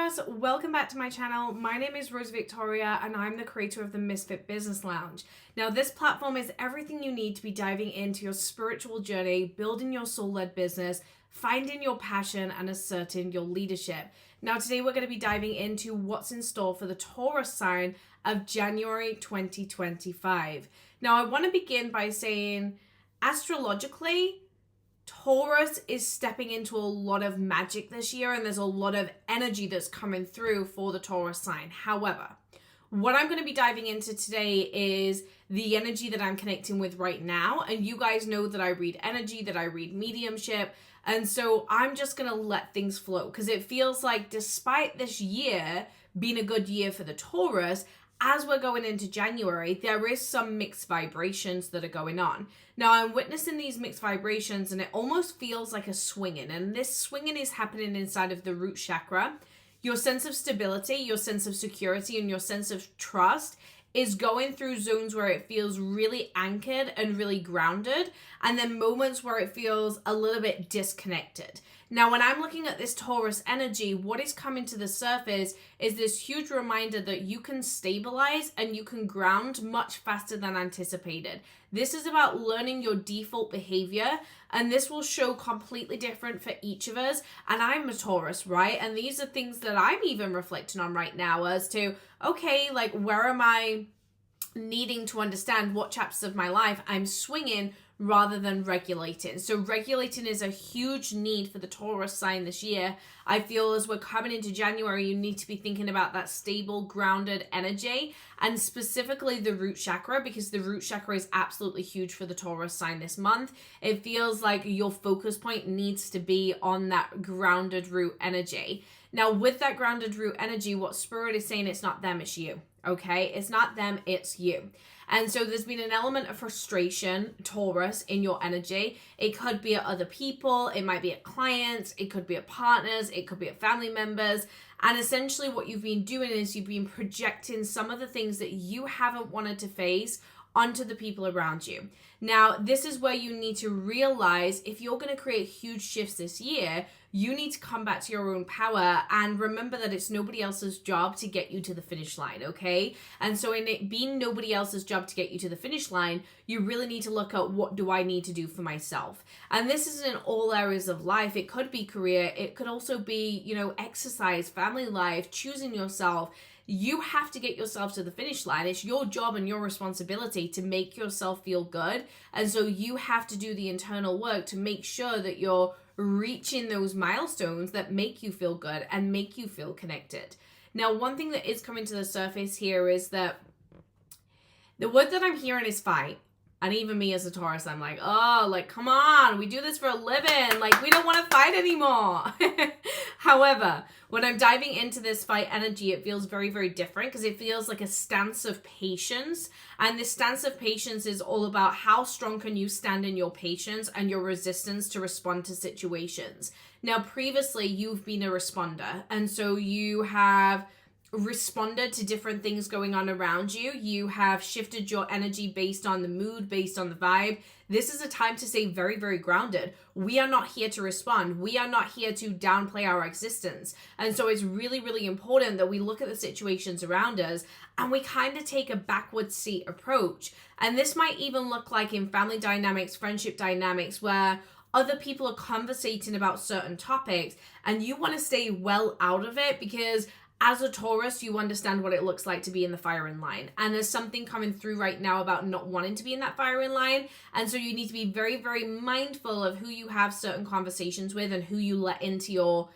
Taurus, welcome back to my channel. My name is Rose Victoria and I'm the creator of the Misfit Business Lounge. Now this platform is everything you need to be diving into your spiritual journey, building your soul-led business, finding your passion and asserting your leadership. Now today we're going to be diving into what's in store for the Taurus sign of January 2025. Now I want to begin by saying astrologically, Taurus is stepping into a lot of magic this year and there's a lot of energy that's coming through for the Taurus sign. However, what I'm going to be diving into today is the energy that I'm connecting with right now. And you guys know that I read energy, that I read mediumship. And so I'm just going to let things flow because it feels like despite this year being a good year for the Taurus, as we're going into January, there is some mixed vibrations that are going on. Now, I'm witnessing these mixed vibrations and it almost feels like a swinging. And this swinging is happening inside of the root chakra. Your sense of stability, your sense of security, and your sense of trust is going through zones where it feels really anchored and really grounded, and then moments where it feels a little bit disconnected. Now, when I'm looking at this Taurus energy, what is coming to the surface is this huge reminder that you can stabilize and you can ground much faster than anticipated. This is about learning your default behavior, and this will show completely different for each of us. And I'm a Taurus, right? And these are things that I'm even reflecting on right now as to, okay, like where am I needing to understand what chapters of my life I'm swinging rather than regulating. So regulating is a huge need for the Taurus sign this year. I feel as we're coming into January, you need to be thinking about that stable, grounded energy, and specifically the root chakra, because the root chakra is absolutely huge for the Taurus sign this month. It feels like your focus point needs to be on that grounded root energy. Now, with that grounded root energy, what Spirit is saying, it's not them, it's you. Okay? It's not them, it's you. And so there's been an element of frustration, Taurus, in your energy. It could be at other people, it might be at clients, it could be at partners, it could be at family members. And essentially what you've been doing is you've been projecting some of the things that you haven't wanted to face onto the people around you. Now, this is where you need to realize if you're going to create huge shifts this year, you need to come back to your own power and remember that it's nobody else's job to get you to the finish line, okay? And so in it being nobody else's job to get you to the finish line, you really need to look at what do I need to do for myself? And this is in all areas of life. It could be career. It could also be, exercise, family life, choosing yourself. You have to get yourself to the finish line. It's your job and your responsibility to make yourself feel good. And so you have to do the internal work to make sure that you're reaching those milestones that make you feel good and make you feel connected. Now, one thing that is coming to the surface here is that the word that I'm hearing is fight. And even me as a Taurus, I'm like, come on, we do this for a living. Like, we don't want to fight anymore. However, when I'm diving into this fight energy, it feels very, very different because it feels like a stance of patience. And this stance of patience is all about how strong can you stand in your patience and your resistance to respond to situations. Now, previously, you've been a responder. And so you have responded to different things going on around you. You have shifted your energy based on the mood, based on the vibe. This is a time to stay very, very grounded. We are not here to respond. We are not here to downplay our existence. And so it's really, really important that we look at the situations around us and we kind of take a backward seat approach. And this might even look like in family dynamics, friendship dynamics, where other people are conversating about certain topics and you want to stay well out of it because as a Taurus, you understand what it looks like to be in the firing line. And there's something coming through right now about not wanting to be in that firing line. And so you need to be very, very mindful of who you have certain conversations with and who you let into your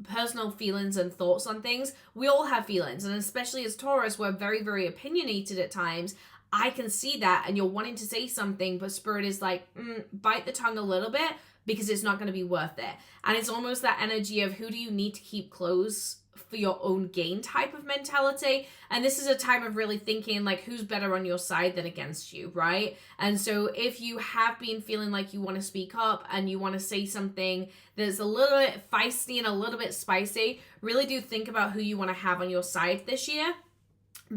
personal feelings and thoughts on things. We all have feelings. And especially as Taurus, we're very, very opinionated at times. I can see that and you're wanting to say something, but Spirit is like, bite the tongue a little bit because it's not going to be worth it. And it's almost that energy of who do you need to keep close for your own gain type of mentality. And this is a time of really thinking like who's better on your side than against you, right? And so if you have been feeling like you want to speak up and you want to say something that's a little bit feisty and a little bit spicy, really do think about who you want to have on your side this year,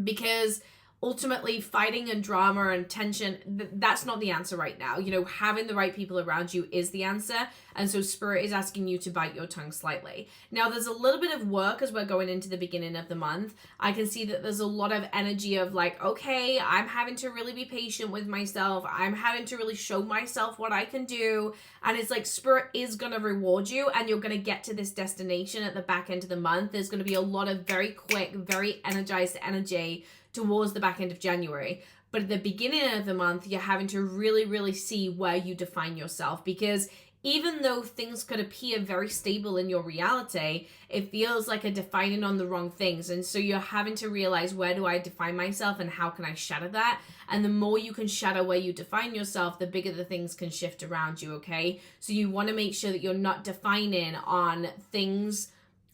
because ultimately fighting and drama and tension, that's not the answer right now. You know, having the right people around you is the answer. And so Spirit is asking you to bite your tongue slightly. Now, there's a little bit of work as we're going into the beginning of the month. I can see that there's a lot of energy of like, okay, I'm having to really be patient with myself. I'm having to really show myself what I can do. And it's like Spirit is going to reward you, and you're going to get to this destination at the back end of the month. There's going to be a lot of very quick, very energized energy towards the back end of January. But at the beginning of the month, you're having to really, really see where you define yourself, because even though things could appear very stable in your reality, it feels like a defining on the wrong things. And so you're having to realize, where do I define myself and how can I shatter that? And the more you can shatter where you define yourself, the bigger the things can shift around you, okay? So you want to make sure that you're not defining on things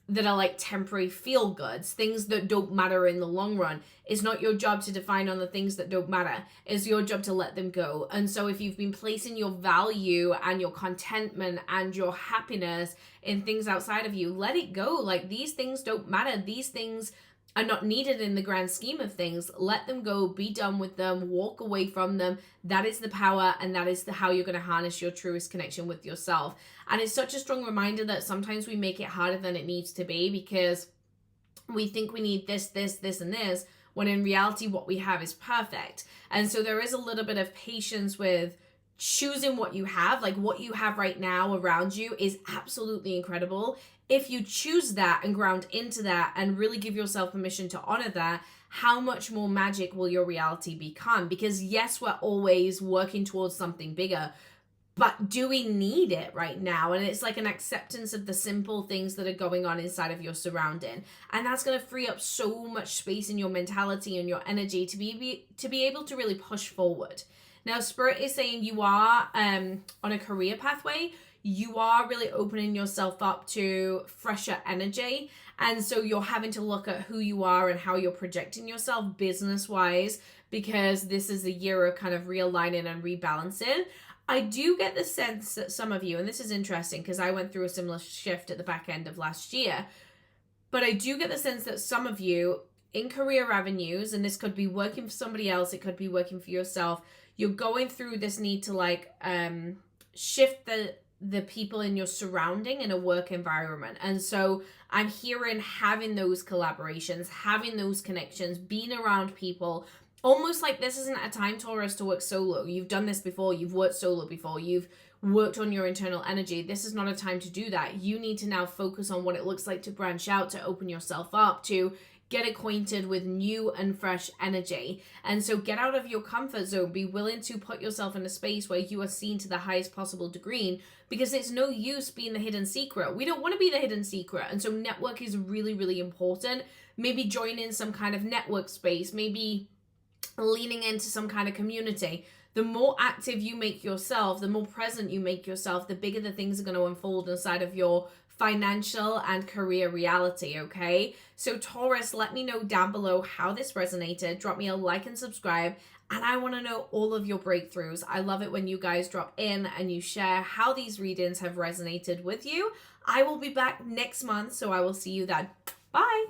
that are like temporary feel goods, things that don't matter in the long run. It's not your job to define on the things that don't matter. It's your job to let them go. And so if you've been placing your value and your contentment and your happiness in things outside of you, let it go. Like, these things don't matter. These things are not needed in the grand scheme of things. Let them go, be done with them, walk away from them. That is the power, and that is how you're going to harness your truest connection with yourself. And it's such a strong reminder that sometimes we make it harder than it needs to be, because we think we need this, and this, when in reality what we have is perfect. And so there is a little bit of patience with choosing what you have. Like, what you have right now around you is absolutely incredible. If you choose that and ground into that and really give yourself permission to honor that, how much more magic will your reality become? Because yes, we're always working towards something bigger, but do we need it right now? And it's like an acceptance of the simple things that are going on inside of your surrounding. And that's going to free up so much space in your mentality and your energy to be able to really push forward. Now, Spirit is saying you are on a career pathway. You are really opening yourself up to fresher energy. And so you're having to look at who you are and how you're projecting yourself business-wise, because this is a year of kind of realigning and rebalancing. I do get the sense that some of you, and this is interesting because I went through a similar shift at the back end of last year, but I do get the sense that some of you in career avenues, and this could be working for somebody else, it could be working for yourself, you're going through this need to like shift the people in your surrounding in a work environment. And so I'm hearing having those collaborations, having those connections, being around people, almost like this isn't a time, Taurus, to work solo. You've done this before. You've worked solo before. You've worked on your internal energy. This is not a time to do that. You need to now focus on what it looks like to branch out, to open yourself up, to get acquainted with new and fresh energy. And so get out of your comfort zone. Be willing to put yourself in a space where you are seen to the highest possible degree, because it's no use being the hidden secret. We don't want to be the hidden secret. And so network is really, really important. Maybe join in some kind of network space, maybe leaning into some kind of community. The more active you make yourself, the more present you make yourself, the bigger the things are going to unfold inside of your financial and career reality, okay? So Taurus, let me know down below how this resonated. Drop me a like and subscribe. And I want to know all of your breakthroughs. I love it when you guys drop in and you share how these readings have resonated with you. I will be back next month, so I will see you then. Bye.